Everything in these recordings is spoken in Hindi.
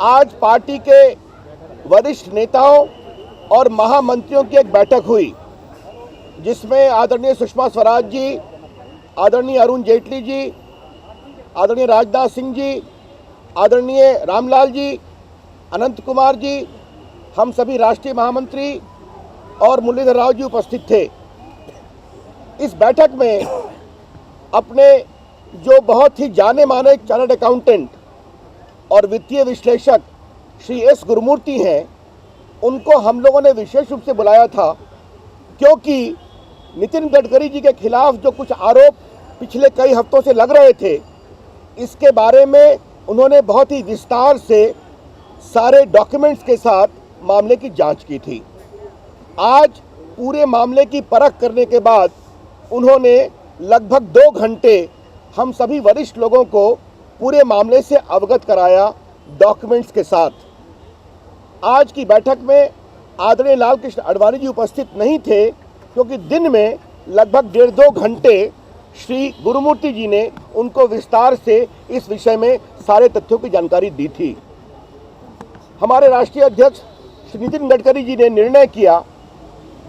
आज पार्टी के वरिष्ठ नेताओं और महामंत्रियों की एक बैठक हुई, जिसमें आदरणीय सुषमा स्वराज जी, आदरणीय अरुण जेटली जी, आदरणीय राजनाथ सिंह जी, आदरणीय रामलाल जी, अनंत कुमार जी, हम सभी राष्ट्रीय महामंत्री और मुरलीधर राव जी उपस्थित थे। इस बैठक में अपने जो बहुत ही जाने माने चार्टर्ड अकाउंटेंट और वित्तीय विश्लेषक श्री एस गुरुमूर्ति हैं, उनको हम लोगों ने विशेष रूप से बुलाया था, क्योंकि नितिन गडकरी जी के खिलाफ जो कुछ आरोप पिछले कई हफ्तों से लग रहे थे, इसके बारे में उन्होंने बहुत ही विस्तार से सारे डॉक्यूमेंट्स के साथ मामले की जांच की थी। आज पूरे मामले की परख करने के बाद उन्होंने लगभग 2 घंटे हम सभी वरिष्ठ लोगों को पूरे मामले से अवगत कराया डॉक्यूमेंट्स के साथ। आज की बैठक में आदरणीय लाल कृष्ण आडवाणी जी उपस्थित नहीं थे, क्योंकि दिन में लगभग 1.5-2 घंटे श्री गुरुमूर्ति जी ने उनको विस्तार से इस विषय में सारे तथ्यों की जानकारी दी थी। हमारे राष्ट्रीय अध्यक्ष श्री नितिन गडकरी जी ने निर्णय किया,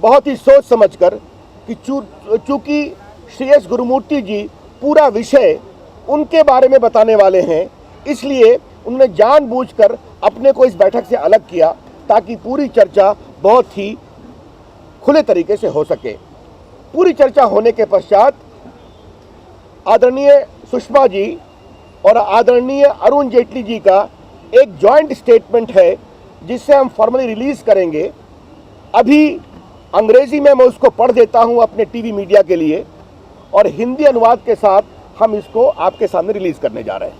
बहुत ही सोच समझकर, कि चूंकि श्री एस गुरुमूर्ति जी पूरा विषय उनके बारे में बताने वाले हैं, इसलिए उन्होंने जानबूझकर अपने को इस बैठक से अलग किया, ताकि पूरी चर्चा बहुत ही खुले तरीके से हो सके। पूरी चर्चा होने के पश्चात आदरणीय सुषमा जी और आदरणीय अरुण जेटली जी का एक जॉइंट स्टेटमेंट है, जिसे हम फॉर्मली रिलीज करेंगे। अभी अंग्रेजी में मैं उसको पढ़ देता हूं अपने टीवी मीडिया के लिए, और हिंदी अनुवाद के साथ हम इसको आपके सामने रिलीज करने जा रहे हैं।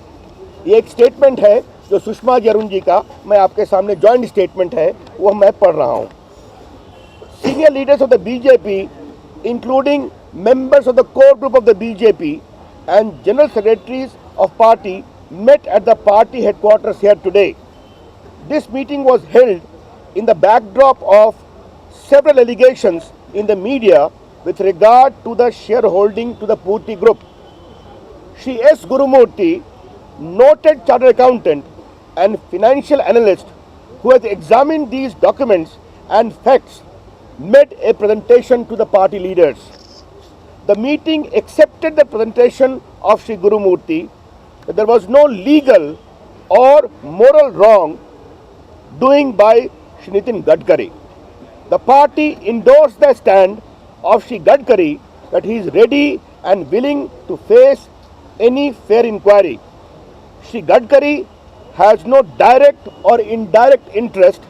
ये एक स्टेटमेंट है जो सुषमा जी अरुण जी का, मैं आपके सामने जॉइंट स्टेटमेंट है, वो मैं पढ़ रहा हूं। Senior leaders of the BJP, including members of the core group of the BJP and general secretaries of party met at the party headquarters here today. This meeting was held in the backdrop of several allegations in the media with regard to the shareholding to the Purti Group. Shri S. Gurumurthy, noted chartered accountant and financial analyst who has examined these documents and facts, made a presentation to the party leaders. The meeting accepted the presentation of Shri Gurumurthy that there was no legal or moral wrong doing by Shri Nitin Gadkari. The party endorsed the stand of Shri Gadkari that he is ready and willing to face any fair inquiry. Shri Gadkari has no direct or indirect interest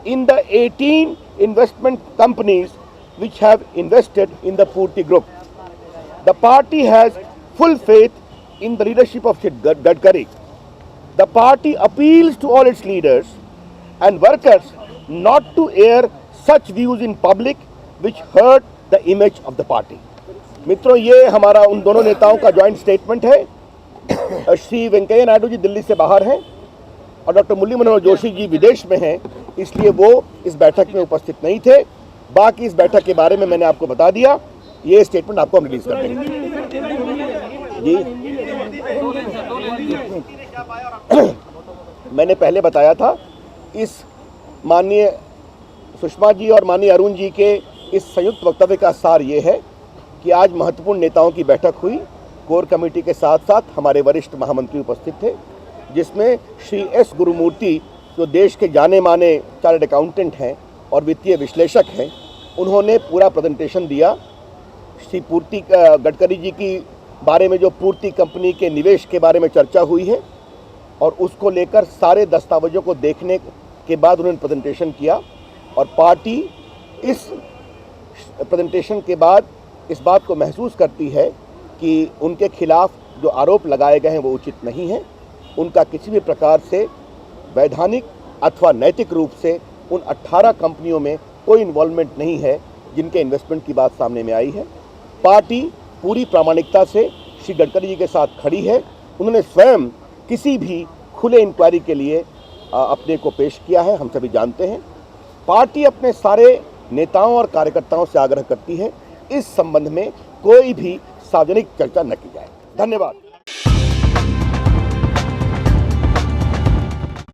in the 18 investment companies which have invested in the Purti Group. The party has full faith in the leadership of Shri Gadkari. The party appeals to all its leaders and workers not to air such views in public which hurt the image of the party. मित्रों, ये हमारा उन दोनों नेताओं का जॉइंट स्टेटमेंट है। श्री वेंकैया नायडू जी दिल्ली से बाहर हैं और डॉक्टर मुरली मनोहर जोशी जी विदेश में हैं, इसलिए वो इस बैठक में उपस्थित नहीं थे। बाकी इस बैठक के बारे में मैंने आपको बता दिया। ये स्टेटमेंट आपको हम रिलीज कर देंगे। जी, मैंने पहले बताया था, इस माननीय सुषमा जी और माननीय अरुण जी के इस संयुक्त वक्तव्य का सार ये है कि आज महत्वपूर्ण नेताओं की बैठक हुई। कोर कमेटी के साथ साथ हमारे वरिष्ठ महामंत्री उपस्थित थे, जिसमें श्री एस गुरुमूर्ति, जो देश के जाने माने चार्टर्ड अकाउंटेंट हैं और वित्तीय विश्लेषक हैं, उन्होंने पूरा प्रेजेंटेशन दिया। श्री पूर्ति गडकरी जी की बारे में जो पूर्ति कंपनी के निवेश के बारे में चर्चा हुई है, और उसको लेकर सारे दस्तावेजों को देखने के बाद उन्होंने प्रेजेंटेशन किया, और पार्टी इस प्रेजेंटेशन के बाद इस बात को महसूस करती है कि उनके खिलाफ जो आरोप लगाए गए हैं वो उचित नहीं है। उनका किसी भी प्रकार से वैधानिक अथवा नैतिक रूप से उन 18 कंपनियों में कोई इन्वॉल्वमेंट नहीं है जिनके इन्वेस्टमेंट की बात सामने में आई है। पार्टी पूरी प्रामाणिकता से श्री गडकरी जी के साथ खड़ी है। उन्होंने स्वयं किसी भी खुले इंक्वायरी के लिए अपने को पेश किया है, हम सभी जानते हैं। पार्टी अपने सारे नेताओं और कार्यकर्ताओं से आग्रह करती है, इस संबंध में कोई भी सार्वजनिक चर्चा न की जाए। धन्यवाद।